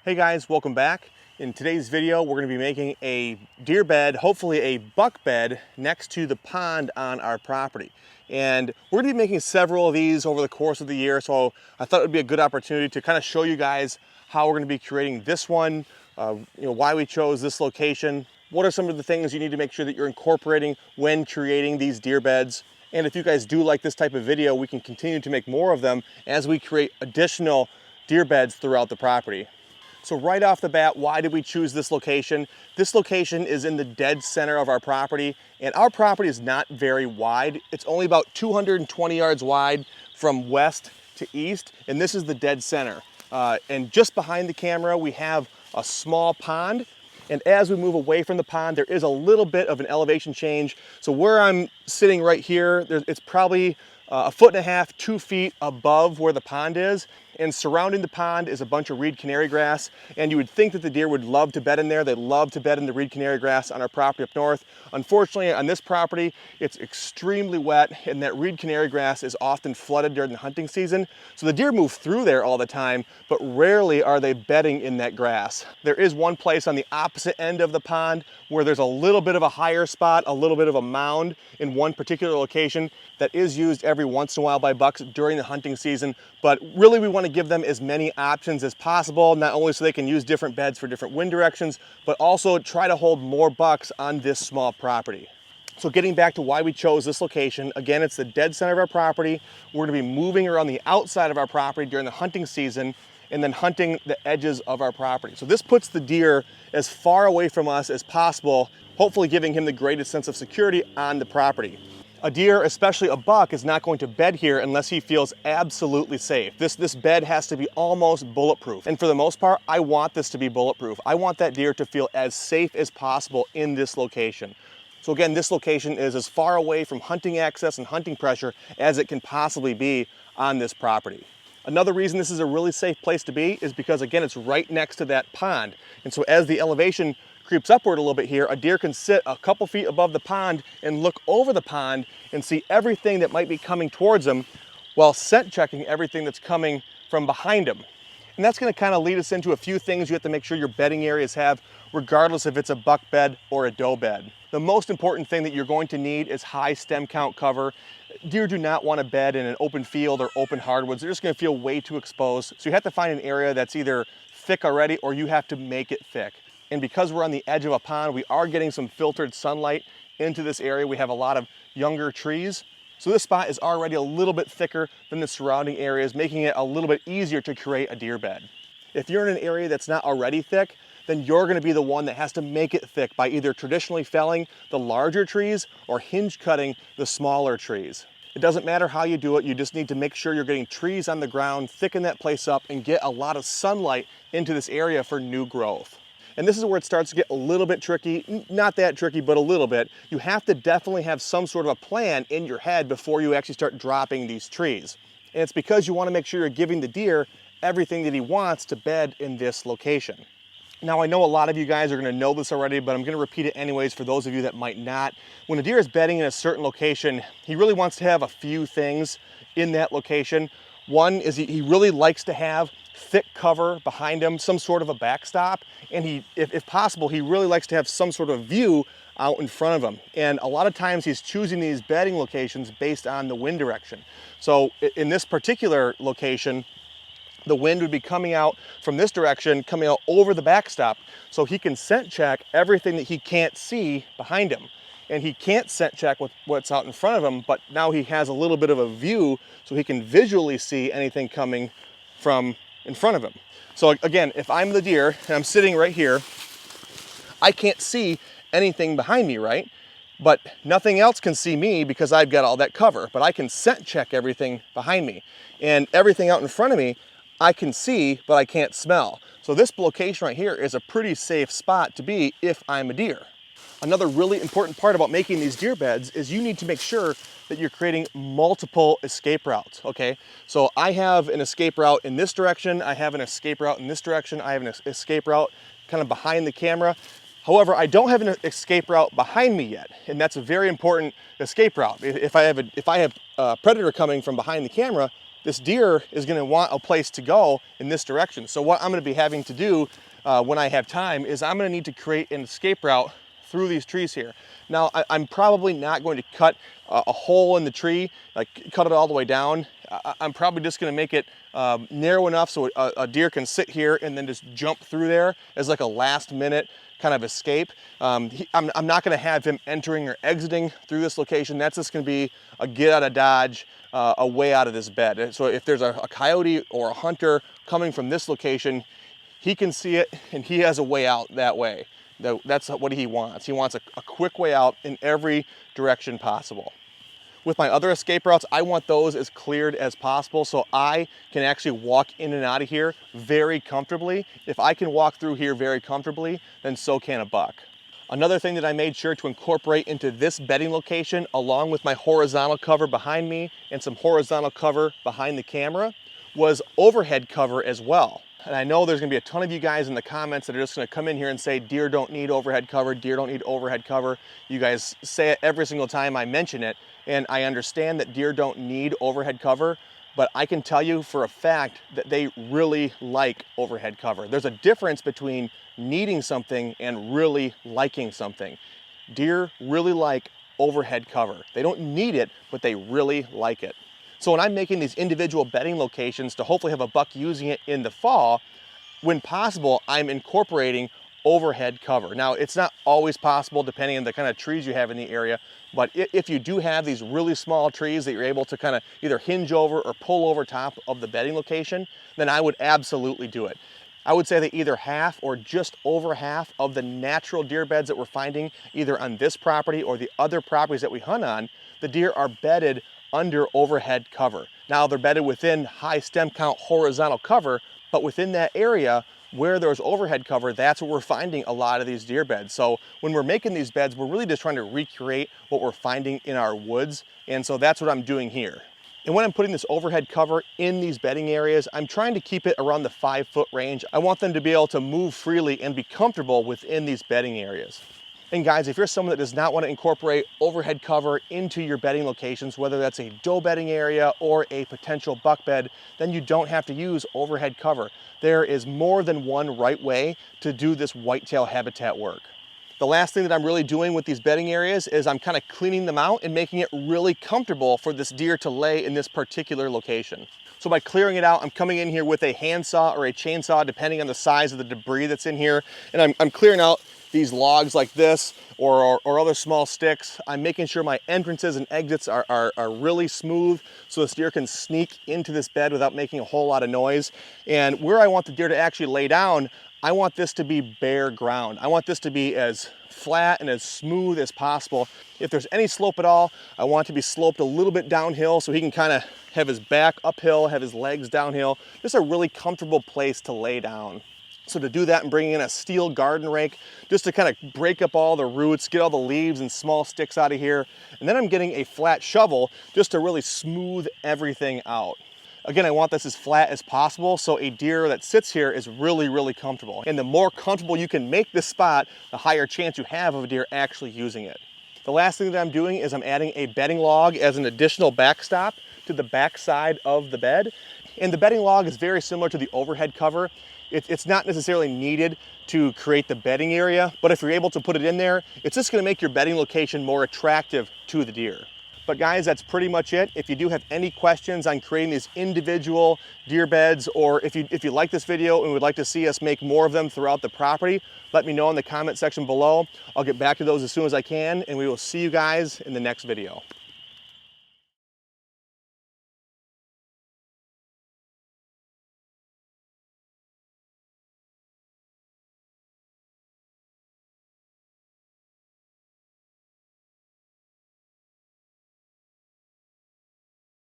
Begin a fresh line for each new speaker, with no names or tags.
Hey guys, welcome back. In today's video, we're going to be making a deer bed, hopefully a buck bed, next to the pond on our property. And we're going to be making several of these over the course of the year, so I thought it would be a good opportunity to kind of show you guys how we're going to be creating this one, why we chose this location, what are some of the things you need to make sure that you're incorporating when creating these deer beds. And if you guys do like this type of video, we can continue to make more of them as we create additional deer beds throughout the property. So right off the bat, why did we choose this location? This location is in the dead center of our property, and our property is not very wide. It's only about 220 yards wide from west to east, and this is the dead center. And just behind the camera, we have a small pond. And as we move away from the pond, there is a little bit of an elevation change. So where I'm sitting right here, it's probably 1.5 feet, 2 feet above where the pond is. And surrounding the pond is a bunch of reed canary grass. And you would think that the deer would love to bed in there. They love to bed in the reed canary grass on our property up north. Unfortunately, on this property, it's extremely wet, and that reed canary grass is often flooded during the hunting season. So the deer move through there all the time, but rarely are they bedding in that grass. There is one place on the opposite end of the pond where there's a little bit of a higher spot, a little bit of a mound in one particular location that is used every once in a while by bucks during the hunting season. But really, we want to give them as many options as possible, not only so they can use different beds for different wind directions, but also try to hold more bucks on this small property. So getting back to why we chose this location, again, it's the dead center of our property. We're going to be moving around the outside of our property during the hunting season and then hunting the edges of our property. So this puts the deer as far away from us as possible, hopefully giving him the greatest sense of security on the property. A deer, especially a buck, is not going to bed here unless he feels absolutely safe. This bed has to be almost bulletproof. And for the most part, I want this to be bulletproof. I want that deer to feel as safe as possible in this location. So again, this location is as far away from hunting access and hunting pressure as it can possibly be on this property. Another reason this is a really safe place to be is because, again, it's right next to that pond. And so as the elevation creeps upward a little bit here, a deer can sit a couple feet above the pond and look over the pond and see everything that might be coming towards him while scent checking everything that's coming from behind him. And that's going to kind of lead us into a few things you have to make sure your bedding areas have, regardless if it's a buck bed or a doe bed. The most important thing that you're going to need is high stem count cover. Deer do not want to bed in an open field or open hardwoods. They're just going to feel way too exposed. So you have to find an area that's either thick already or you have to make it thick. And because we're on the edge of a pond, we are getting some filtered sunlight into this area. We have a lot of younger trees. So this spot is already a little bit thicker than the surrounding areas, making it a little bit easier to create a deer bed. If you're in an area that's not already thick, then you're going to be the one that has to make it thick by either traditionally felling the larger trees or hinge cutting the smaller trees. It doesn't matter how you do it, you just need to make sure you're getting trees on the ground, thicken that place up, and get a lot of sunlight into this area for new growth. And this is where it starts to get a little bit tricky, not that tricky, but a little bit. You have to definitely have some sort of a plan in your head before you actually start dropping these trees. And it's because you want to make sure you're giving the deer everything that he wants to bed in this location. Now, I know a lot of you guys are going to know this already, but I'm going to repeat it anyways for those of you that might not. When a deer is bedding in a certain location, he really wants to have a few things in that location. One is he really likes to have thick cover behind him, some sort of a backstop, and if possible, he really likes to have some sort of view out in front of him. And a lot of times he's choosing these bedding locations based on the wind direction. So in this particular location, the wind would be coming out from this direction, coming out over the backstop, so he can scent check everything that he can't see behind him. And he can't scent check with what's out in front of him, but now he has a little bit of a view so he can visually see anything coming from in front of him. So again, if I'm the deer and I'm sitting right here, I can't see anything behind me, right? But nothing else can see me because I've got all that cover, but I can scent check everything behind me. And everything out in front of me, I can see, but I can't smell. So this location right here is a pretty safe spot to be if I'm a deer. Another really important part about making these deer beds is you need to make sure that you're creating multiple escape routes, okay? So I have an escape route in this direction, I have an escape route in this direction, I have an escape route kind of behind the camera. However, I don't have an escape route behind me yet, and that's a very important escape route. If I have a predator coming from behind the camera, this deer is going to want a place to go in this direction. So what I'm going to be having to do when I have time is I'm going to need to create an escape route through these trees here. Now, I'm probably not going to cut a hole in the tree, like cut it all the way down. I'm probably just going to make it narrow enough so a deer can sit here and then just jump through there as like a last minute kind of escape. I'm not going to have him entering or exiting through this location. That's just going to be a get out of Dodge, a way out of this bed. So if there's a coyote or a hunter coming from this location, he can see it and he has a way out that way. That's what he wants. He wants a quick way out in every direction possible. With my other escape routes, I want those as cleared as possible so I can actually walk in and out of here very comfortably. If I can walk through here very comfortably, then so can a buck. Another thing that I made sure to incorporate into this bedding location, along with my horizontal cover behind me and some horizontal cover behind the camera, was overhead cover as well. And I know there's gonna be a ton of you guys in the comments that are just gonna come in here and say, deer don't need overhead cover, deer don't need overhead cover. You guys say it every single time I mention it, and I understand that deer don't need overhead cover, but I can tell you for a fact that they really like overhead cover. There's a difference between needing something and really liking something. Deer really like overhead cover. They don't need it, but they really like it. So when I'm making these individual bedding locations to hopefully have a buck using it in the fall, when possible, I'm incorporating overhead cover. Now, it's not always possible depending on the kind of trees you have in the area, but if you do have these really small trees that you're able to kind of either hinge over or pull over top of the bedding location, then I would absolutely do it. I would say that either half or just over half of the natural deer beds that we're finding either on this property or the other properties that we hunt on, the deer are bedded under overhead cover. Now they're bedded within high stem count horizontal cover, but within that area where there's overhead cover, that's where we're finding a lot of these deer beds. So when we're making these beds, we're really just trying to recreate what we're finding in our woods. And so that's what I'm doing here. And when I'm putting this overhead cover in these bedding areas, I'm trying to keep it around the 5-foot range. I want them to be able to move freely and be comfortable within these bedding areas. And guys, if you're someone that does not want to incorporate overhead cover into your bedding locations, whether that's a doe bedding area or a potential buck bed, then you don't have to use overhead cover. There is more than one right way to do this whitetail habitat work. The last thing that I'm really doing with these bedding areas is I'm kind of cleaning them out and making it really comfortable for this deer to lay in this particular location. So by clearing it out, I'm coming in here with a handsaw or a chainsaw, depending on the size of the debris that's in here. And I'm clearing out these logs like this or other small sticks. I'm making sure my entrances and exits are really smooth so this deer can sneak into this bed without making a whole lot of noise. And where I want the deer to actually lay down, I want this to be bare ground. I want this to be as flat and as smooth as possible. If there's any slope at all, I want it to be sloped a little bit downhill so he can kind of have his back uphill, have his legs downhill. Just a really comfortable place to lay down. So to do that, I'm bringing in a steel garden rake just to kind of break up all the roots, get all the leaves and small sticks out of here. And then I'm getting a flat shovel just to really smooth everything out. Again, I want this as flat as possible so a deer that sits here is really, really comfortable. And the more comfortable you can make this spot, the higher chance you have of a deer actually using it. The last thing that I'm doing is I'm adding a bedding log as an additional backstop to the back side of the bed. And the bedding log is very similar to the overhead cover. It's not necessarily needed to create the bedding area, but if you're able to put it in there, it's just gonna make your bedding location more attractive to the deer. But guys, that's pretty much it. If you do have any questions on creating these individual deer beds, or if you like this video and would like to see us make more of them throughout the property, let me know in the comment section below. I'll get back to those as soon as I can, and we will see you guys in the next video.